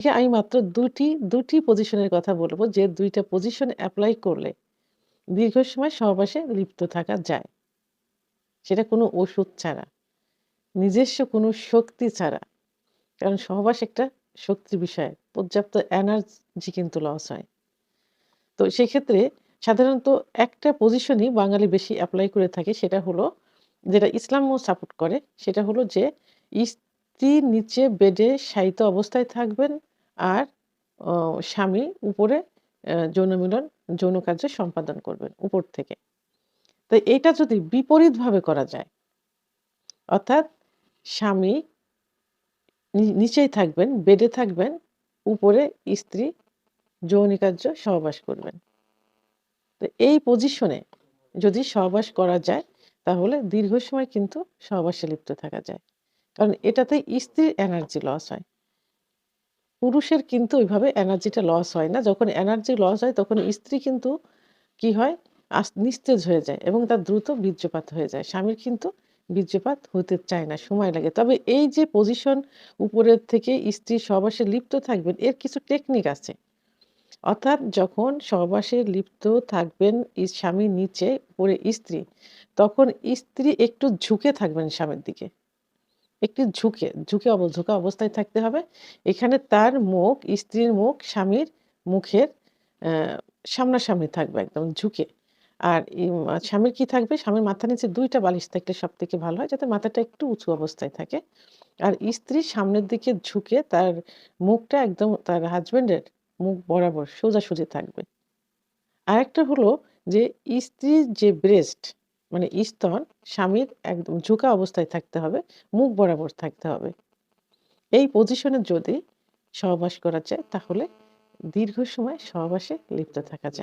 আমি মাত্র দুটি পজিশনের কথা বলব যে ২ টা পজিশন এপ্লাই করলে দীর্ঘ সময় সহবাসে লিপ্ত থাকা যায়। সেটা কোনো ওষুধ ছাড়া, নিজস্ব কোনো শক্তি ছাড়া। কারণ সহবাস একটা শক্তির বিষয়। পর্যাপ্ত এনার্জি কিন্তু লস হয়। তো সেক্ষেত্রে সাধারণত একটা পজিশনই বাঙালি বেশি এপ্লাই করে থাকে সেটা হলো যেটা ইসলামও সাপোর্ট করে সেটা হলো যে স্ত্রী নিচে বেডে শায়িত অবস্থায় থাকবেন আর অ স্বামী উপরে যৌন মিলন, যৌন কার্য সম্পাদন করবেন উপর থেকে। তো এটা যদি বিপরীতভাবে করা যায় অর্থাৎ স্বামী নিচেই থাকবেন, বেডে থাকবেন, উপরে স্ত্রী যৌনিকার্য সহবাস করবেন। তো এই পজিশনে যদি সহবাস করা যায় তাহলে দীর্ঘ সময় কিন্তু সহবাসে লিপ্ত থাকা যায়। কারণ এটাতে স্ত্রীর এনার্জি লস হয়। পুরুষের কিন্তু ওইভাবে এনার্জিটা লস হয় না। যখন এনার্জি লস হয় তখন স্ত্রী কিন্তু কি হয়? নিস্তেজ হয়ে যায় এবং তার দ্রুত বীর্যপাত হয়ে যায়। স্বামীর কিন্তু বীর্যপাত হতে চায় না, সময় লাগে। তবে এই যে পজিশন উপরের থেকে স্ত্রী সহবাসে লিপ্ত থাকবেন এর কিছু টেকনিক আছে। অর্থাৎ যখন সহবাসে লিপ্ত থাকবেন স্বামী নিচে, উপরে স্ত্রী, তখন স্ত্রী একটু ঝুঁকে থাকবেন স্বামীর দিকে। একটু ঝুঁকে ঝোঁকা অবস্থায় থাকতে হবে। এখানে তার মুখ, স্ত্রীর মুখ স্বামীর মুখের অ্যা সামনাসামনি থাকবে একদম ঝুঁকে। আর স্বামীর কি থাকবে? স্বামীর মাথার নিচে ২ টা বালিশ থাকলে সবথেকে ভালো হয় যাতে মাথাটা একটু উঁচু অবস্থায় থাকে। আর স্ত্রী সামনের দিকে ঝুঁকে তার মুখটা একদম তার হাসব্যান্ডের মুখ বরাবর সোজাসুজি থাকবে। আরেকটা হলো যে স্ত্রীর যে ব্রেস্ট মানে স্তন স্বামীর একদম ঝুঁকা অবস্থায় থাকতে হবে, মুখ বরাবর থাকতে হবে। এই পজিশনে যদি সহবাস করা যায় তাহলে দীর্ঘ সময় সহবাসে লিপ্ত থাকা যায়।